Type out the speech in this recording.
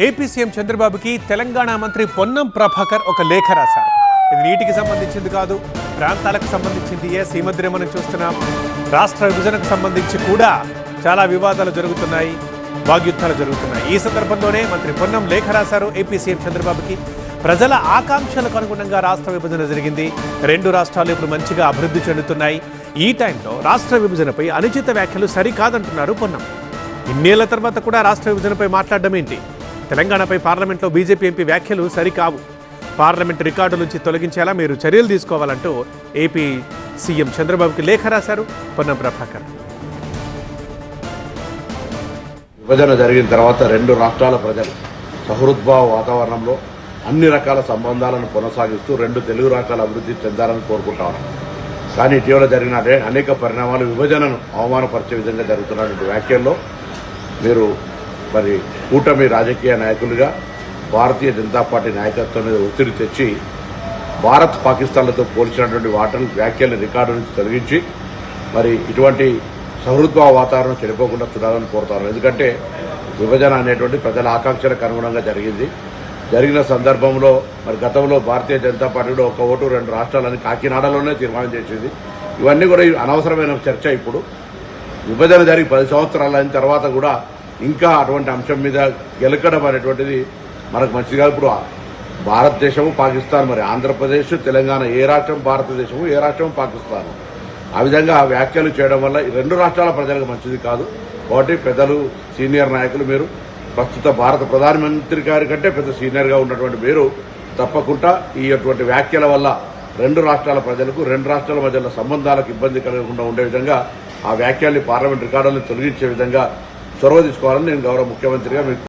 AP CM చంద్రబాబుకి తెలంగాణ మంత్రి పొన్నం ప్రభాకర్ ఒక లేఖ రాశారు. ఇది నీటికి సంబంధించింది కాదు, ప్రాంతాలకు సంబంధించింది. ఈ మధ్య మనం చూస్తున్నాం, రాష్ట్ర విభజనకు సంబంధించి కూడా చాలా వివాదాలు జరుగుతున్నాయి, వాగ్యుద్ధాలు జరుగుతున్నాయి. ఈ సందర్భంలోనే మంత్రి పొన్నం లేఖ రాశారు ఏపీ సీఎం చంద్రబాబుకి. ప్రజల ఆకాంక్షలకు అనుగుణంగా రాష్ట్ర విభజన జరిగింది. రెండు రాష్ట్రాలు ఇప్పుడు మంచిగా అభివృద్ధి చెందుతున్నాయి. ఈ టైంలో రాష్ట్ర విభజనపై అనుచిత వ్యాఖ్యలు సరికాదంటున్నారు పొన్నం. ఇన్నేళ్ల తర్వాత కూడా రాష్ట్ర విభజనపై మాట్లాడడం ఏంటి? తెలంగాణపై పార్లమెంట్లో బీజేపీ ఎంపీ వ్యాఖ్యలు సరికావు. పార్లమెంట్ రికార్డు నుంచి తొలగించేలా మీరు చర్యలు తీసుకోవాలంటూ ఏపీ సీఎం చంద్రబాబుకి లేఖ రాశారు పొన్నం ప్రభాకర్. విభజన జరిగిన తర్వాత రెండు రాష్ట్రాల ప్రజలు సహృద్భావ వాతావరణంలో అన్ని రకాల సంబంధాలను కొనసాగిస్తూ రెండు తెలుగు రాష్ట్రాల అభివృద్ధి చెందాలని కోరుకుంటా ఉన్నాం. కానీ ఇటీవల జరిగిన అనేక పరిణామాలు విభజనను అవమానపరిచే విధంగా జరుగుతున్నటువంటి వ్యాఖ్యల్లో మీరు మరి కూటమి రాజకీయ నాయకులుగా భారతీయ జనతా పార్టీ నాయకత్వం మీద ఒత్తిడి తెచ్చి భారత్ పాకిస్తాన్లతో పోల్చినటువంటి వ్యాఖ్యలను రికార్డు నుంచి తొలగించి మరి ఇటువంటి సహృద్భావ వాతావరణం చెడిపోకుండా చూడాలని కోరుతాను. ఎందుకంటే విభజన అనేటువంటి ప్రజల ఆకాంక్షలకు అనుగుణంగా జరిగిన సందర్భంలో మరి గతంలో భారతీయ జనతా పార్టీ కూడా ఒక ఓటు రెండు రాష్ట్రాలని కాకినాడలోనే తీర్మానం చేసింది. ఇవన్నీ కూడా అనవసరమైన చర్చ. ఇప్పుడు విభజన జరిగి 10 సంవత్సరాలు అయిన తర్వాత కూడా ఇంకా అటువంటి అంశం మీద గెలకడం అనేటువంటిది మనకు మంచిగా. ఇప్పుడు భారతదేశము పాకిస్తాన్, మరి ఆంధ్రప్రదేశ్ తెలంగాణ ఏ రాష్ట్రం భారతదేశము, ఏ రాష్ట్రం పాకిస్తాన్. ఆ విధంగా వ్యాఖ్యలు చేయడం వల్ల రెండు రాష్ట్రాల ప్రజలకు మంచిది కాదు. కాబట్టి పెద్దలు సీనియర్ నాయకులు, మీరు ప్రస్తుత భారత ప్రధానమంత్రి గారి కంటే పెద్ద సీనియర్గా ఉన్నటువంటి మీరు తప్పకుండా ఈ అటువంటి వ్యాఖ్యల వల్ల రెండు రాష్ట్రాల ప్రజలకు, రెండు రాష్ట్రాల మధ్యలో సంబంధాలకు ఇబ్బంది కలగకుండా ఉండే విధంగా ఆ వ్యాఖ్యల్ని పార్లమెంట్ రికార్డులను తొలగించే విధంగా చొరవ తీసుకోవాలని నేను గౌరవ ముఖ్యమంత్రిగా మీకు